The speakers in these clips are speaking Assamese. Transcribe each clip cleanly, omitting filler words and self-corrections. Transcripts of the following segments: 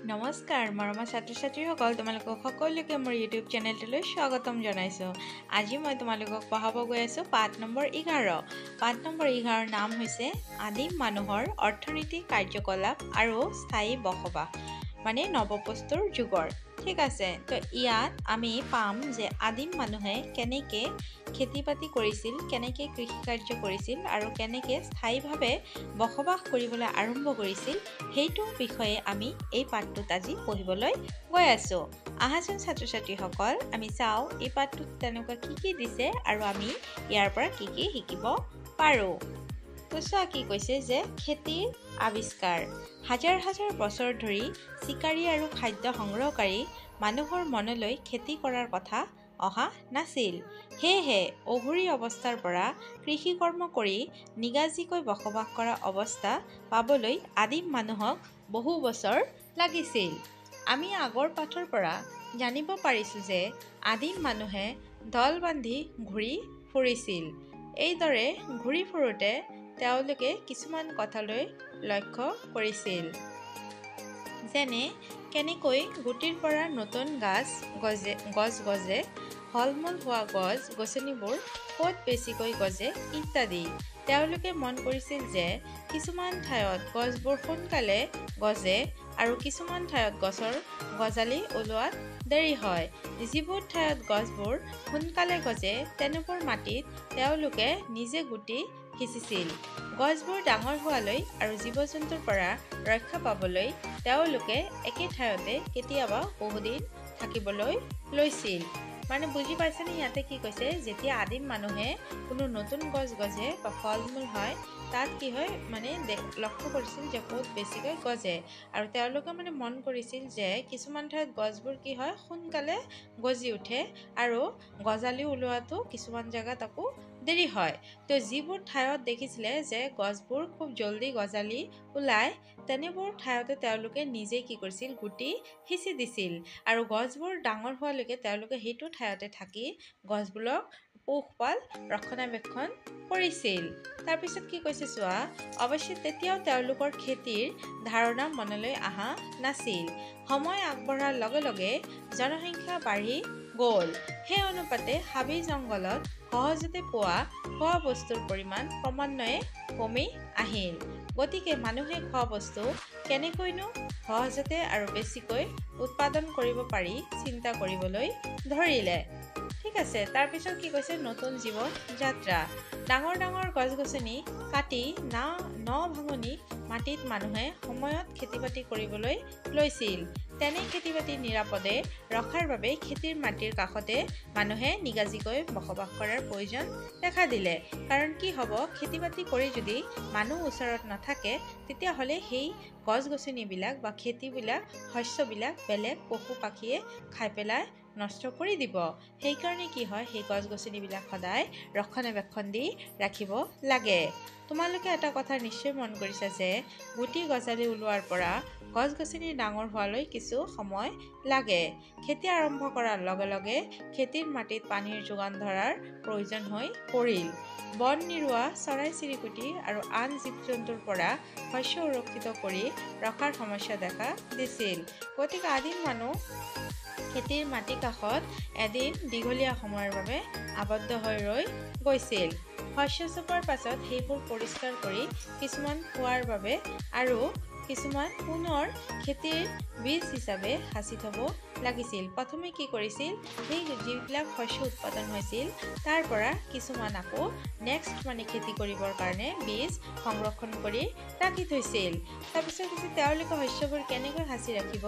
নমস্কাৰ মৰমৰ ছাত্ৰ-ছাত্ৰীসকল, তোমালোকক সকলোকে মোৰ ইউটিউব চেনেলটোলৈ স্বাগতম জনাইছোঁ। আজি মই তোমালোকক পঢ়াব গৈ আছোঁ পাঠ নম্বৰ 11। পাঠ নম্বৰ 11ৰ নাম হৈছে আদিম মানুহৰ অৰ্থনৈতিক কাৰ্যকলাপ আৰু স্থায়ী বসবাস, মানে নৱপ্ৰস্তৰ যুগৰ। ঠিক আছে, তো ইয়াত আমি পাম যে আদিম মানুহে কেনেকৈ খেতি-বাতি কৰিছিল, কেনেকৈ কৃষিকাৰ্য কৰিছিল আৰু কেনেকৈ স্থায়ীভাৱে বসবাস কৰিবলৈ আৰম্ভ কৰিছিল, সেইটো বিষয়ে আমি এই পাঠটোত আজি পঢ়িবলৈ গৈ আছোঁ। আহাচোন ছাত্ৰ-ছাত্ৰীসকল, আমি চাওঁ এই পাঠটোত তেনেকুৱা কি দিছে আৰু আমি ইয়াৰ পৰা কি শিকিব পাৰোঁ। তো চোৱা কি কৈছে যে খেতিৰ আৱিষ্কাৰ। হাজাৰ হাজাৰ বছৰ ধৰি চিকাৰী আৰু খাদ্য সংগ্ৰহকাৰী মানুহৰ মনলৈ খেতি কৰাৰ কথা অহা নাছিল। সেয়েহে অঘৰী অৱস্থাৰ পৰা কৃষিকৰ্ম কৰি নিগাজীকৈ বসবাস কৰা অৱস্থা পাবলৈ আদিম মানুহক বহু বছৰ লাগিছিল। আমি আগৰ পাঠৰ পৰা জানিব পাৰিছোঁ যে আদিম মানুহে দল বান্ধি ঘূৰি ফুৰিছিল। এইদৰে ঘূৰি ফুৰোঁতে তেওঁলোকে কিছুমান কথালৈ লক্ষ্য কৰিছিল, যেনে কেনেকৈ গুটিৰ পৰা নতুন গছ গজে, ফলমূল হোৱা গছ গছনিবোৰ ক'ত বেছিকৈ গজে ইত্যাদি। তেওঁলোকে মন কৰিছিল যে কিছুমান ঠাইত গছবোৰ সোনকালে গজে আৰু কিছুমান ঠাইত গছৰ গজালি ওলোৱাত দেৰি হয়। যিবোৰ ঠাইত গছবোৰ সোনকালে গজে তেনেবোৰ মাটিত তেওঁলোকে নিজে গুটি সিঁচিছিল। গছবোৰ ডাঙৰ হোৱালৈ আৰু জীৱ-জন্তুৰ পৰা ৰক্ষা পাবলৈ তেওঁলোকে একে ঠাইতে কেতিয়াবা বহুদিন থাকিবলৈ লৈছিল। মানে বুজি পাইছেনে ইয়াতে কি কৈছে? যেতিয়া আদিম মানুহে কোনো নতুন গছ গজে বা ফল মূল হয়, তাত কি হয় মানে লক্ষ্য কৰিছিল যে ক'ত বেছিকৈ গজে, আৰু তেওঁলোকে মানে মন কৰিছিল যে কিছুমান ঠাইত গছবোৰ কি হয় সোনকালে গজি উঠে আৰু গজালি ওলোৱাটো কিছুমান জেগাত আকৌ দেৰি হয়। তো যিবোৰ ঠাইত দেখিছিলে যে গছবোৰ খুব জল্দি গজালি ওলায়, তেনেবোৰ ঠাইতে তেওঁলোকে নিজে কি কৰিছিল গুটি সিঁচি দিছিল, আৰু গছবোৰ ডাঙৰ হোৱালৈকে তেওঁলোকে সেইটো ঠাইতে থাকি গছবোৰক পোহপাল ৰক্ষণাবেক্ষণ কৰিছিল। তাৰপিছত কি কৈছে চোৱা, অৱশ্যে তেতিয়াও তেওঁলোকৰ খেতিৰ ধাৰণা মনলৈ অহা নাছিল। সময় আগবঢ়াৰ লগে লগে জনসংখ্যা বাঢ়ি গ'ল। সেই অনুপাতে হাবি জংঘলত সহজতে পোৱা খোৱা বস্তুৰ পৰিমাণ ক্ৰমান্বয়ে কমি আহিল। গতিকে মানুহে খোৱা বস্তু কেনেকৈনো সহজতে আৰু বেছিকৈ উৎপাদন কৰিব পাৰি চিন্তা কৰিবলৈ ধৰিলে। ঠিক আছে, তাৰপিছত কি কৈছে নতুন জীৱন যাত্ৰা। ডাঙৰ ডাঙৰ গছ-গছনি কাটি ভাঙনি মাটিত মানুহে সময়ত খেতি-বাতি কৰিবলৈ লৈছিল। তেনে খেতি-বাতি নিৰাপদে ৰখাৰ বাবে খেতিৰ মাটিৰ কাষতে মানুহে নিগাজীকৈ বসবাস কৰাৰ প্ৰয়োজন দেখা দিলে। কাৰণ কি হ'ব, খেতি-বাতি কৰি যদি মানুহ ওচৰত নাথাকে, তেতিয়াহ'লে সেই গছ-গছনিবিলাক বা খেতিবিলাক শস্যবিলাক বেলেগ পশু পাখীয়ে খাই পেলাই নষ্ট কৰি দিব। সেইকাৰণে কি হয়, সেই গছ-গছনিবিলাক সদায় ৰক্ষণাবেক্ষণ দি ৰাখিব লাগে। তোমালোকে এটা কথা নিশ্চয় মন কৰিছা যে গুটি গজালি ওলোৱাৰ পৰা গছ-গছনি ডাঙৰ হোৱালৈ কিছু সময় লাগে। খেতি আৰম্ভ কৰাৰ লগে লগে খেতিৰ মাটিত পানীৰ যোগান ধৰাৰ প্ৰয়োজন হৈ পৰিল। বন নিৰুৱা, চৰাই-চিৰিকটি আৰু আন জীৱ-জন্তুৰ পৰা শস্য সুৰক্ষিত কৰি ৰখাৰ সমস্যা দেখা দিছিল। গতিকে আদিম মানুহ খেতিৰ মাটি কাষত এদিন দীঘলীয়া সময়ৰ বাবে আবদ্ধ হৈ ৰৈ গৈছিল। শস্য চপোৱাৰ পাছত সেইবোৰ পৰিষ্কাৰ কৰি কিছুমান খোৱাৰ বাবে আৰু কিছুমান পুনৰ খেতিৰ বীজ হিচাপে সাঁচি থ'ব লাগিছিল। প্ৰথমে কি কৰিছিল, সেই যিবিলাক শস্য উৎপাদন হৈছিল তাৰ পৰা কিছুমান আকৌ নেক্সট মানে খেতি কৰিবৰ কাৰণে বীজ সংৰক্ষণ কৰি ৰাখি থৈছিল। তাৰপিছত তেওঁলোকে শস্যবোৰ কেনেকৈ সাঁচি ৰাখিব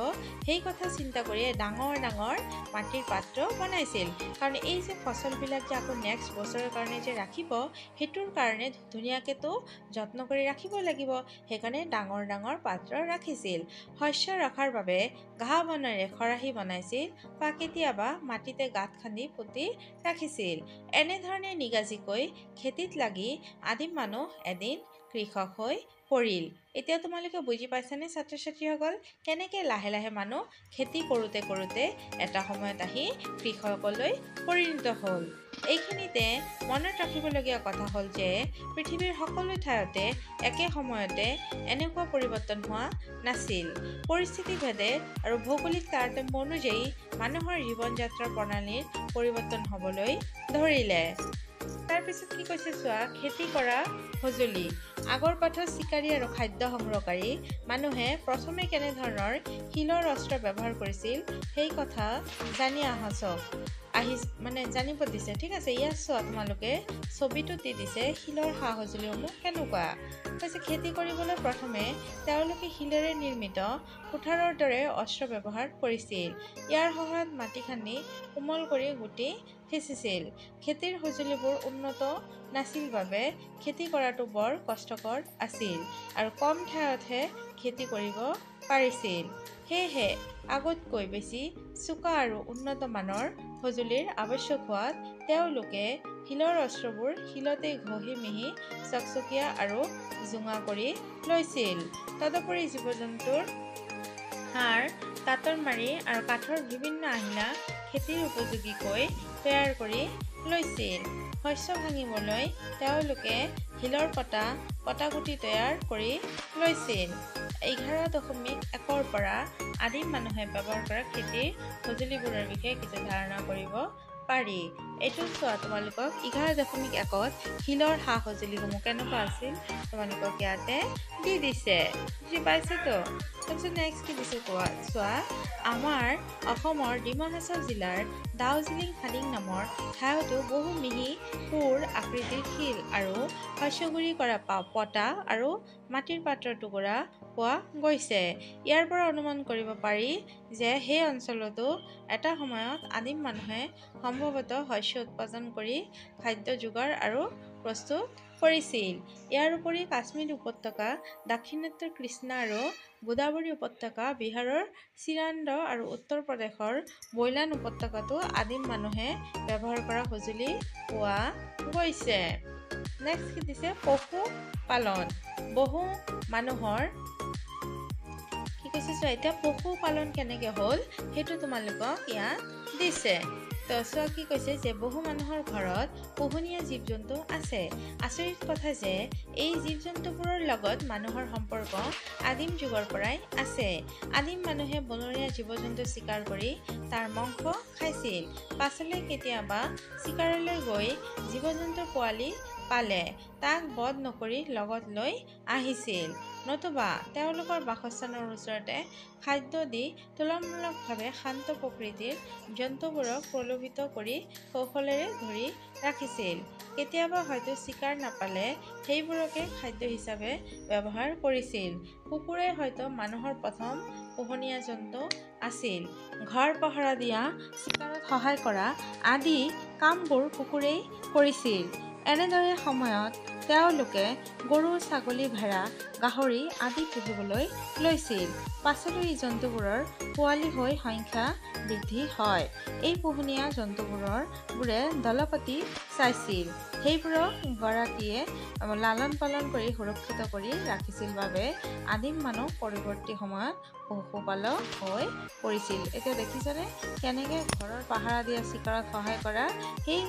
সেই কথা চিন্তা কৰিয়ে ডাঙৰ ডাঙৰ মাটিৰ পাত্ৰ বনাইছিল। কাৰণ এই যে ফচলবিলাক যে আকৌ নেক্সট বছৰৰ কাৰণে যে ৰাখিব, সেইটোৰ কাৰণে ধুনীয়াকৈতো যত্ন কৰি ৰাখিব লাগিব। সেইকাৰণে ডাঙৰ ডাঙৰ পাত্ৰ ৰাখিছিল। শস্য ৰখাৰ বাবে ঘাঁহ বনেৰে খৰাহী বনাইছিল বা কেতিয়াবা মাটিতে গাঁত খান্দি পুতি ৰাখিছিল। এনেধৰণে নিগাজীকৈ খেতিত লাগি আদিম মানুহ এদিন কৃষক হৈ পৰিল। এতিয়া তোমালোকে বুজি পাইছানে ছাত্ৰ ছাত্ৰীসকল কেনেকৈ লাহে লাহে মানুহ খেতি কৰোঁতে কৰোঁতে এটা সময়ত আহি কৃষকলৈ পৰিণত হ'ল। এইখিনিতে মনত ৰাখিবলগীয়া কথা হ'ল যে পৃথিৱীৰ সকলো ঠাইতে একে সময়তে এনেকুৱা পৰিৱৰ্তন হোৱা নাছিল। পৰিস্থিতিভেদে আৰু ভৌগোলিক তাৰতম্য অনুযায়ী মানুহৰ জীৱন যাত্ৰাৰ প্ৰণালীৰ পৰিৱৰ্তন হ'বলৈ ধৰিলে। তাৰপিছত কি কৈছে চোৱা, খেতি কৰা সঁজুলি। আগৰ পাঠত চিকাৰী আৰু খাদ্য সংগ্ৰহকাৰী মানুহে প্ৰথমে কেনেধৰণৰ শিলৰ অস্ত্ৰ ব্যৱহাৰ কৰিছিল সেই কথা জানিব দিছে। ঠিক আছে, ইয়াত চোৱা তোমালোকে ছবিটোত দি দিছে শিলৰ সা সঁজুলিসমূহ কেনেকুৱা। কৈছে খেতি কৰিবলৈ প্ৰথমে তেওঁলোকে শিলেৰে নিৰ্মিত কুঠাৰৰ দৰে অস্ত্ৰ ব্যৱহাৰ কৰিছিল। ইয়াৰ সহায়ত মাটি খান্দি কোমল কৰি গুটি সিঁচিছিল। খেতিৰ সঁজুলিবোৰ উন্নত নাছিল বাবে খেতি কৰাটো বৰ কষ্টকৰ আছিল আৰু কম ঠাইতহে খেতি কৰিব পাৰিছিল। সেয়েহে আগতকৈ বেছি চোকা আৰু উন্নত মানৰ সঁজুলিৰ আৱশ্যক হোৱাত তেওঁলোকে শিলৰ অস্ত্ৰবোৰ শিলতেই ঘঁহি মিহি চকচকীয়া আৰু জোঙা কৰি লৈছিল। তদুপৰি জীৱ-জন্তুৰ হাড়, তাঁতৰ মাৰি আৰু কাঠৰ বিভিন্ন আহিলা খেতিৰ উপযোগীকৈ তৈয়াৰ কৰি লৈছিল। শস্য ভাঙিবলৈ তেওঁলোকে শিলৰ পটাগুটি তৈয়াৰ কৰি লৈছিল। 11.1 পৰা আদিম মানুহে ব্যৱহাৰ কৰা খেতিৰ সঁজুলিবোৰৰ বিষয়ে কিছু ধাৰণা কৰিব পাৰি। এইটো চোৱা তোমালোকক 11.1ত শিলৰ সা সঁজুলিসমূহ কেনেকুৱা আছিল তোমালোকক ইয়াতে দি দিছে। বুজি পাইছেতো? তাৰপিছত নেক্সট কি দিছে চোৱা, আমাৰ অসমৰ ডিমা হাছাও জিলাৰ দাউজিলিং হাডিং নামৰ ঠাইতো বহু মিহি সুৰ আকৃতিৰ শিল আৰু শস্যগুৰি কৰা পটা আৰু মাটিৰ পাত্ৰৰ টুকুৰা পোৱা গৈছে। ইয়াৰ পৰা অনুমান কৰিব পাৰি যে সেই অঞ্চলতো এটা সময়ত আদিম মানুহে সম্ভৱতঃ শস্য উৎপাদন কৰি খাদ্য যোগাৰ আৰু প্ৰস্তুত কৰিছিল। ইয়াৰ উপৰি কাশ্মীৰ উপত্যকা, দাক্ষিণাত্যৰ কৃষ্ণা আৰু গোদাবৰী উপত্যকা, বিহাৰৰ চিৰান্দ আৰু উত্তৰ প্ৰদেশৰ বৈলান উপত্যকাতো আদিম মানুহে ব্যৱহাৰ কৰা সঁজুলি পোৱা গৈছে। নেক্সট কি দিছে, পশুপালন। বহু মানুহৰ কি কৈছে চোৱা, এতিয়া পশুপালন কেনেকৈ হ'ল সেইটো তোমালোকক ইয়াত দিছে। তো চোৱা কি কৈছে যে বহু মানুহৰ ঘৰত পোহনীয়া জীৱ জন্তু আছে। আচৰিত কথা যে এই জীৱ জন্তুবোৰৰ লগত মানুহৰ সম্পৰ্ক আদিম যুগৰ পৰাই আছে। আদিম মানুহে বনৰীয়া জীৱ জন্তু চিকাৰ কৰি তাৰ মাংস খাইছিল। পাছলৈ কেতিয়াবা চিকাৰলৈ গৈ জীৱ জন্তুৰ পোৱালি পালে তাক বধ নকৰি লগত লৈ আহিছিল, নতুবা তেওঁলোকৰ বাসস্থানৰ ওচৰতে খাদ্য দি তুলনামূলকভাৱে শান্ত প্ৰকৃতিৰ জন্তুবোৰক প্ৰলোভিত কৰি কৌশলেৰে ধৰি ৰাখিছিল। কেতিয়াবা হয়তো চিকাৰ নাপালে সেইবোৰকে খাদ্য হিচাপে ব্যৱহাৰ কৰিছিল। কুকুৰে হয়তো মানুহৰ প্ৰথম পোহনীয়া জন্তু আছিল। ঘৰ পহৰা দিয়া, চিকাৰত সহায় কৰা আদি কামবোৰ কুকুৰেই কৰিছিল। এনেদৰে সময়ত তেওঁলোকে গৰু, ছাগলী, ভেড়া, গাহৰি আদি পুহিবলৈ লৈছিল। পাছলৈ এই জন্তুবোৰৰ পোৱালি হৈ সংখ্যা বৃদ্ধি হয়। এই পোহনীয়া জন্তুবোৰে দলপাতি চাইছিল। সেইবোৰক গৰাকীয়ে লালন পালন কৰি সুৰক্ষিত কৰি ৰাখিছিল বাবে আদিম মানুহ পৰৱৰ্তী সময়ত পশুপালক হৈ পৰিছিল। এতিয়া দেখিছানে কেনেকৈ ঘৰৰ পাহাৰা দিয়া, চিকাৰত সহায় কৰা সেই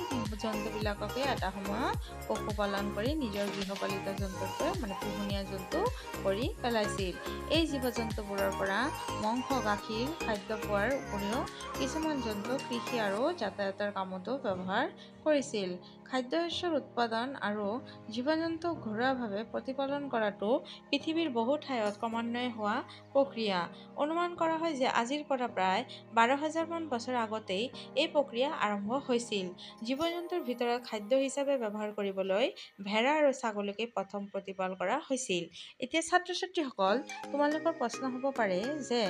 জন্তুবিলাককে এটা সময়ত পশুপালন কৰি নিজৰ গৃহপালিত জন্তুতকৈ পোহনীয়া জন্তু কৰি পেলাইছিল। এই জীৱ জন্তুবোৰৰ পৰা মাংস, গাখীৰ, খাদ্য পোৱাৰ উপৰিও কিছুমান জন্তু কৃষি আৰু যাতায়াতৰ কামতো ব্যৱহাৰ কৰিছিল। খাদ্যশস্যৰ উৎপাদন আৰু জীৱ-জন্তুক ঘৰুৱাভাৱে প্ৰতিপালন কৰাটো পৃথিৱীৰ বহু ঠাইত ক্ৰমান্বয়ে হোৱা প্ৰক্ৰিয়া। অনুমান কৰা হয় যে আজিৰ পৰা প্ৰায় 12,000 মান বছৰ আগতেই এই প্ৰক্ৰিয়া আৰম্ভ হৈছিল। জীৱ-জন্তুৰ ভিতৰত খাদ্য হিচাপে ব্যৱহাৰ কৰিবলৈ ভেড়া আৰু ছাগলীকে প্ৰথম প্ৰতিপাল কৰা হৈছিল। এতিয়া ছাত্ৰ-ছাত্ৰীসকল তোমালোকৰ প্ৰশ্ন হ'ব পাৰে যে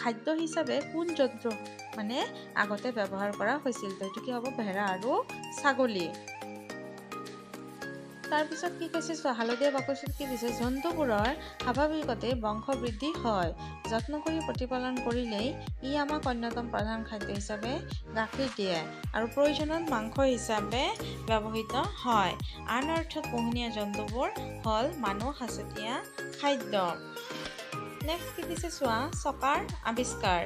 খাদ্য হিচাপে কোন জন্তু আগতে ব্যৱহাৰ কৰা হৈছিল? তো এইটো কি হ'ব, ভেড়া আৰু ছাগলী। তাৰপিছত কি কৈছে চোৱা, হালধীয়া বাকচত কি দিছে, জন্তুবোৰৰ স্বাভাৱিকতে বংশ বৃদ্ধি হয়, যত্ন কৰি প্ৰতিপালন কৰিলেই ই আমাক অন্যতম প্ৰধান খাদ্য হিচাপে গাখীৰ দিয়ে আৰু প্ৰয়োজনত মাংস হিচাপে ব্যৱহৃত হয়। আন অৰ্থত পোহনীয়া জন্তুবোৰ হ'ল মানুহ সাঁচতীয়া খাদ্য। নেক্সট কি দিছে চোৱা, চকাৰ আৱিষ্কাৰ।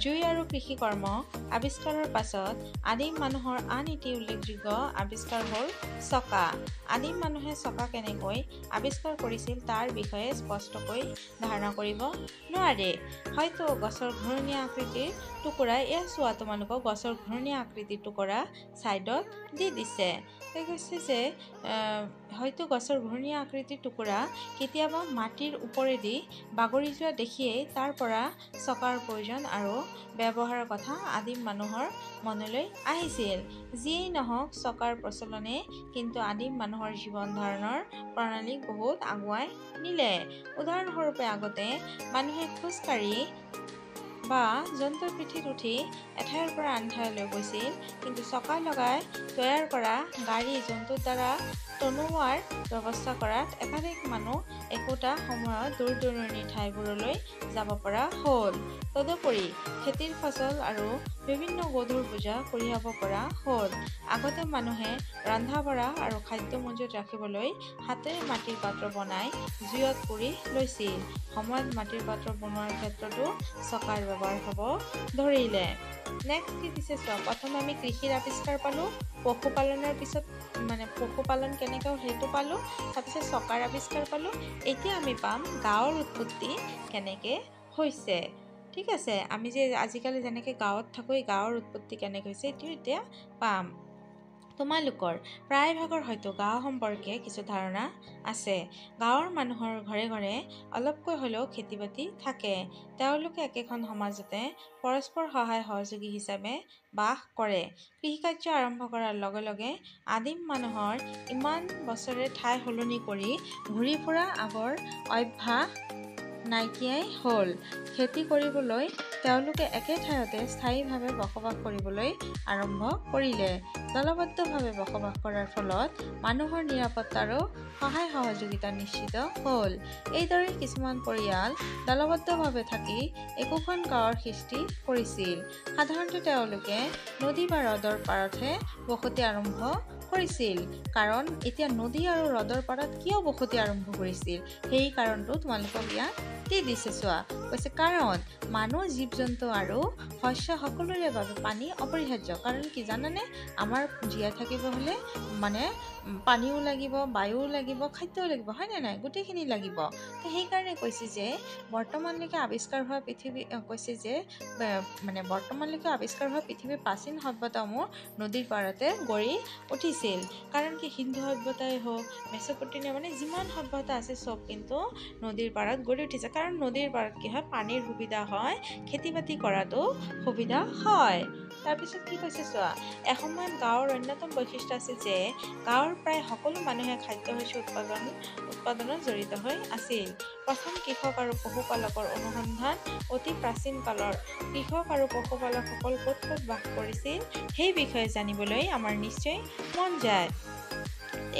জুই আৰু কৃষি কৰ্ম আৱিষ্কাৰৰ পাছত আদিম মানুহৰ আন এটি উল্লেখযোগ্য আৱিষ্কাৰ হ'ল চকা। আদিম মানুহে চকা কেনেকৈ আৱিষ্কাৰ কৰিছিল তাৰ বিষয়ে স্পষ্টকৈ ধাৰণা কৰিব নোৱাৰে। হয়তো গছৰ ঘূৰণীয়া আকৃতিৰ টুকুৰা, এয়া চোৱা তোমালোকক গছৰ ঘূৰণীয়া আকৃতিৰ টুকুৰা ছাইডত দি দিছে। কৈছে যে হয়তো গছৰ ঘূৰণীয়া আকৃতিৰ টুকুৰা কেতিয়াবা মাটিৰ ওপৰেদি বাগৰি যোৱা দেখিয়েই তাৰ পৰা চকাৰ প্ৰয়োজন আৰু ব্যৱহাৰৰ কথা আদিম মানুহৰ মনলৈ আহিছিল। যিয়েই নহওক, চকাৰ প্ৰচলনে কিন্তু আদিম মানুহৰ জীৱন ধাৰণৰ প্ৰণালীক বহুত আগুৱাই নিলে। উদাহৰণস্বৰূপে আগতে মানুহে খোজকাঢ়ি বা জন্তুৰ পিঠিত উঠি এঠাইৰ পৰা আন ঠাইলৈ গৈছিল, কিন্তু চকা লগাই তৈয়াৰ কৰা গাড়ী জন্তুৰ দ্বাৰা টনোৱাৰ ব্যৱস্থা কৰাত একাধিক মানুহ একোটা সময়ত দূৰ দূৰণিৰ ঠাইবোৰলৈ যাব পৰা হ'ল। তদুপৰি খেতিৰ ফচল আৰু বিভিন্ন গধুৰ বোজা কঢ়িয়াব পৰা হ'ল। আগতে মানুহে ৰন্ধা বঢ়া আৰু খাদ্য মজুত ৰাখিবলৈ হাতেৰে মাটিৰ পাত্ৰ বনাই জুইত পুৰি লৈছিল। সময়ত মাটিৰ পাত্ৰ বনোৱাৰ ক্ষেত্ৰতো চকাৰ ব্যৱহাৰ হ'ব ধৰিলে। নেক্সট কি দিছে চোৱা, প্ৰথমে আমি কৃষিৰ আৱিষ্কাৰ পালোঁ, পশুপালনৰ পিছত পশুপালন কেনেকৈ সেইটো পালোঁ, তাৰপিছত চকাৰ আৱিষ্কাৰ পালোঁ। এতিয়া আমি পাম গাঁৱৰ উৎপত্তি কেনেকৈ হৈছে। ঠিক আছে, আমি যে আজিকালি যেনেকৈ গাঁৱত থাকোঁ, এই গাঁৱৰ উৎপত্তি কেনেকৈ হৈছে এইটো এতিয়া পাম। তোমালোকৰ প্ৰায়ভাগৰ হয়তো গাঁও সম্পৰ্কে কিছু ধাৰণা আছে। গাঁৱৰ মানুহৰ ঘৰে ঘৰে অলপকৈ হ'লেও খেতি বাতি থাকে। তেওঁলোকে একেখন সমাজতে পৰস্পৰ সহায় সহযোগী হিচাপে বাস কৰে। কৃষিকাৰ্য আৰম্ভ কৰাৰ লগে লগে আদিম মানুহৰ ইমান বছৰে ঠাই সলনি কৰি ঘূৰি ফুৰা আগৰ অভ্যাস নাইকিয়াই হ'ল। খেতি কৰিবলৈ তেওঁলোকে একে ঠাইতে স্থায়ীভাৱে বসবাস কৰিবলৈ আৰম্ভ কৰিলে। দলবদ্ধভাৱে বসবাস কৰাৰ ফলত মানুহৰ নিৰাপত্তা আৰু সহায় সহযোগিতা নিশ্চিত হ'ল। এইদৰে কিছুমান পৰিয়াল দলবদ্ধভাৱে থাকি একোখন গাঁৱৰ সৃষ্টি কৰিছিল। সাধাৰণতে তেওঁলোকে নদী বা হ্ৰদৰ পাৰতহে বসতি আৰম্ভ কৰিছিল। কাৰণ এতিয়া নদী আৰু হ্ৰদৰ পাৰত কিয় বসতি আৰম্ভ কৰিছিল, সেই কাৰণটো তোমালোকক ইয়াত দি দিছে চোৱা। কৈছে কাৰণ মানুহ, জীৱ জন্তু আৰু শস্য সকলোৰে বাবে পানী অপৰিহাৰ্য। কাৰণ কি জানানে, আমাৰ জীয়াই থাকিব হ'লে পানীও লাগিব, বায়ুও লাগিব, খাদ্যও লাগিব, হয়নে নাই, গোটেইখিনি লাগিব। তো সেইকাৰণে কৈছে যে বৰ্তমানলৈকে আৱিষ্কাৰ হোৱা পৃথিৱীৰ প্ৰাচীন সভ্যতাসমূহ নদীৰ পাৰতে গঢ়ি উঠিছিল। কাৰণ কি সিন্ধু সভ্যতাই হওক, মেচপটেমিয়া, যিমান সভ্যতা আছে চব কিন্তু নদীৰ পাৰত গঢ়ি উঠিছে। কাৰণ নদীৰ পাৰত কি হয়, পানীৰ সুবিধা হয়, খেতি বাতি কৰাটো সুবিধা হয়। তাৰপিছত কি কৈছে চোৱা, এসময়ত গাঁৱৰ অন্যতম বৈশিষ্ট্য আছিল যে গাঁৱৰ প্ৰায় সকলো মানুহে খাদ্য শস্য উৎপাদনত জড়িত হৈ আছিল। প্ৰথম কৃষক আৰু পশুপালকৰ অনুসন্ধান অতি প্ৰাচীন কালৰ। কৃষক আৰু পশুপালকসকল ক'ত ক'ত বাস কৰিছিল সেই বিষয়ে জানিবলৈ আমাৰ নিশ্চয় মন যায়।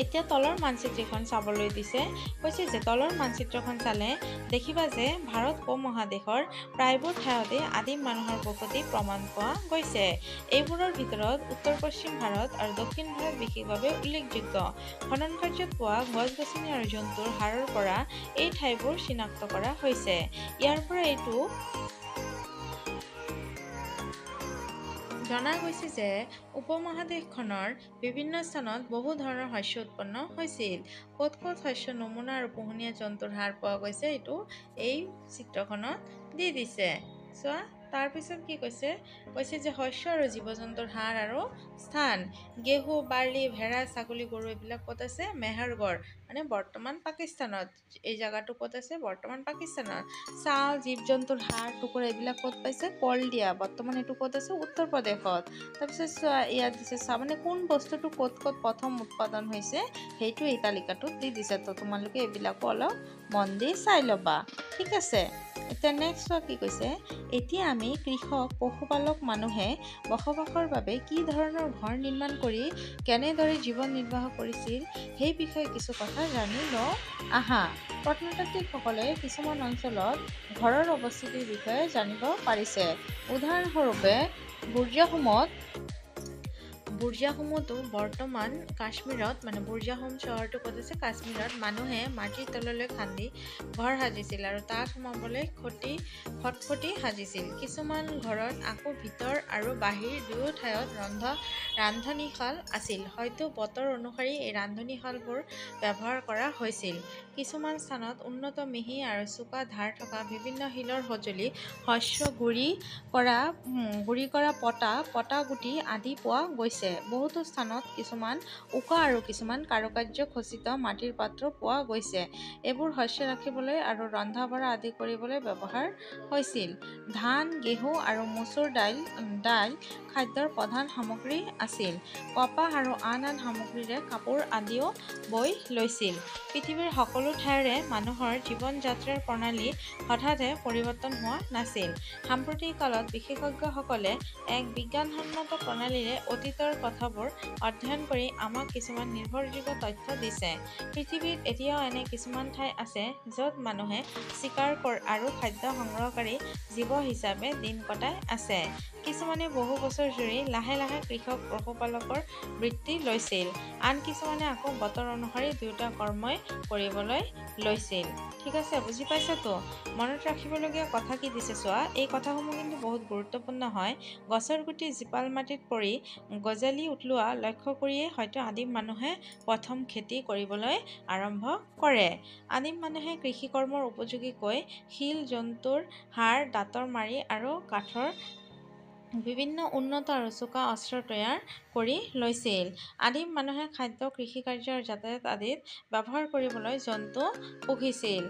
এতিয়া তলৰ মানচিত্ৰখন চাবলৈ দিছে। কৈছে যে তলৰ মানচিত্ৰখন চালে দেখিবা যে ভাৰত উপমহাদেশৰ প্ৰায়বোৰ ঠাইতে আদিম মানুহৰ বসতি প্ৰমাণ পোৱা গৈছে। এইবোৰৰ ভিতৰত উত্তৰ পশ্চিম ভাৰত আৰু দক্ষিণ ভাৰত বিশেষভাৱে উল্লেখযোগ্য। খনন কাৰ্যত পোৱা গছ-গছনি আৰু জন্তুৰ হাড়ৰ পৰা এই ঠাইবোৰ চিনাক্ত কৰা হৈছে। ইয়াৰ পৰা এইটো জনা গৈছে যে উপমহাদেশখনৰ বিভিন্ন স্থানত বহু ধৰণৰ শস্য উৎপন্ন হৈছিল। ক'ত ক'ত শস্য নমুনা আৰু পোহনীয়া জন্তুৰ হাড় পোৱা গৈছে এইটো এই চিত্ৰখনত দি দিছে চোৱা। তাৰপিছত কি কৈছে যে শস্য আৰু জীৱ জন্তুৰ হাড় আৰু স্থান। ঘেঁহু, বাৰ্লি, ভেড়া, ছাগলী, গৰু এইবিলাক ক'ত আছে, মেহৰগড় মানে বৰ্তমান পাকিস্তানত এই জায়গাটো ক'ত আছে বৰ্তমান পাকিস্তানত ছাল জীৱ জন্তুৰ হাড় টুকুৰা এইবিলাক ক'ত পাইছে কলডিয়া বৰ্তমান এইটো ক'ত আছে উত্তৰ প্ৰদেশত তাৰপিছত ইয়াত দিছে মানে কোন বস্তুটো ক'ত ক'ত প্ৰথম উৎপাদন হৈছে সেইটো এই তালিকাটোত দি দিছে তো তোমালোকে এইবিলাকো অলপ মন দি চাই ল'বা ঠিক আছে এতিয়া নেক্সট কি কৈছে এতিয়া আমি কৃষক পশুপালক মানুহে বসবাসৰ বাবে কি ধৰণৰ ঘৰ নিৰ্মাণ কৰি কেনেদৰে জীৱন নিৰ্বাহ কৰিছিল সেই বিষয়ে কিছু কথা জানি লওঁ আহা প্ৰত্নতাত্ত্বিকসকলে কিছুমান অঞ্চলত ঘৰৰ অৱস্থিতিৰ বিষয়ে জানিব পাৰিছে উদাহৰণস্বৰূপে বুৰ্জাসমূহতো বৰ্তমান কাশ্মীৰত মানে বুৰ্জাহোম চহৰটো ক'ত আছে কাশ্মীৰত মানুহে মাটিৰ তললৈ খান্দি ঘৰ সাজিছিল আৰু তাত সোমাবলৈ খটখটি সাজিছিল কিছুমান ঘৰত আকৌ ভিতৰ আৰু বাহিৰ দুয়ো ঠাইত ৰান্ধনীশাল আছিল হয়তো বতৰ অনুসৰি এই ৰান্ধনীশালবোৰ ব্যৱহাৰ কৰা হৈছিল কিছুমান স্থানত উন্নত মিহি আৰু চোকা ধাৰ থকা বিভিন্ন শিলৰ সঁজুলি শস্য গুৰি কৰা পটা গুটি আদি পোৱা গৈছে বহুতো স্থানত কিছুমান উকা আৰু কিছুমান কাৰুকাৰ্য খচিত মাটিৰ পাত্ৰ পোৱা গৈছে এইবোৰ শস্য ৰাখিবলৈ আৰু ৰন্ধা বঢ়া আদি কৰিবলৈ ব্যৱহাৰ হৈছিল ধান গেহু আৰু মচুৰ দাইল খাদ্যৰ প্ৰধান সামগ্ৰী আছিল কপাহ আৰু আন সামগ্ৰীৰে কাপোৰ আদিও বৈ লৈছিল পৃথিৱীৰ সকলো ঠাইৰে মানুহৰ জীৱন যাত্ৰাৰ প্ৰণালী হঠাতে পৰিৱৰ্তন হোৱা নাছিল সাম্প্ৰতিক কালত বিশেষজ্ঞসকলে এক বিজ্ঞানসন্মত প্ৰণালীৰে অতীতৰ কথাবোৰ অধ্যয়ন কৰি আমাক কিছুমান নিৰ্ভৰযোগ্য তথ্য দিছে পৃথিৱীত এতিয়াও এনে কিছুমান ঠাই আছে য'ত মানুহে চিকাৰ আৰু খাদ্য সংগ্ৰহকাৰী জীৱ হিচাপে দিন কটাই আছে কিছুমানে বহু বছৰ জুৰি লাহে লাহে কৃষক পশুপালকৰ বৃত্তি লৈছিল আন কিছুমানে আকৌ বতৰ অনুসৰি দুয়োটা কৰ্মই কৰিবলৈ লৈছিল ঠিক আছে বুজি পাইছাতো মনত ৰাখিবলগীয়া কথা কি দিছে চোৱা এই কথাসমূহ কিন্তু বহুত গুৰুত্বপূৰ্ণ হয় গছৰ গুটি জীপাল মাটিত পৰি গজালি উঠলোৱা লক্ষ্য কৰিয়েই হয়তো আদিম মানুহে প্ৰথম খেতি কৰিবলৈ আৰম্ভ কৰে আদিম মানুহে কৃষি কৰ্মৰ উপযোগীকৈ শিল জন্তুৰ হাড় দাঁতৰ মাৰি আৰু কাঠৰ বিভিন্ন উন্নত আৰু চোকা অস্ত্ৰ তৈয়াৰ কৰি লৈছিল আদিম মানুহে খাদ্য কৃষি কাৰ্য আৰু যাতায়াত আদিত ব্যৱহাৰ কৰিবলৈ জন্তু পুহিছিল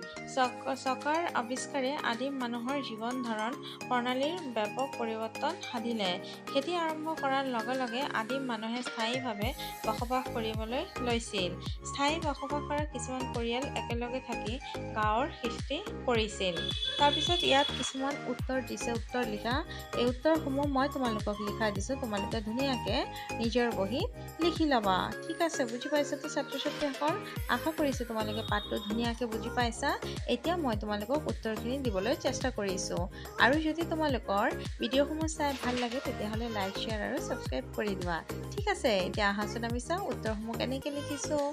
চকাৰ আৱিষ্কাৰে আদিম মানুহৰ জীৱন ধাৰণ প্ৰণালীৰ ব্যাপক পৰিৱৰ্তন সাধিলে খেতি আৰম্ভ কৰাৰ লগে লগে আদিম মানুহে স্থায়ীভাৱে বসবাস কৰিবলৈ লৈছিল স্থায়ী বসবাস কৰা কিছুমান পৰিয়াল একেলগে থাকি গাঁৱৰ সৃষ্টি কৰিছিল তাৰপিছত ইয়াত কিছুমান উত্তৰ দিছে উত্তৰ লিখা এই উত্তৰসমূহ মই তোমালোকক লিখাই দিছোঁ তোমালোকে ধুনীয়াকৈ নিজৰ বহীত লিখি ল'বা ঠিক আছে বুজি পাইছা তো ছাত্ৰ ছাত্ৰীসকল আশা কৰিছোঁ তোমালোকে পাঠটো ধুনীয়াকৈ বুজি পাইছা এতিয়া মই তোমালোকক উত্তৰখিনি দিবলৈ চেষ্টা কৰিছোঁ আৰু যদি তোমালোকৰ ভিডিঅ'সমূহ চাই ভাল লাগে তেতিয়াহ'লে লাইক শ্বেয়াৰ আৰু ছাবস্ক্ৰাইব কৰি দিবা ঠিক আছে এতিয়া আহাচোন আমি চাওঁ উত্তৰসমূহ কেনেকৈ লিখিছোঁ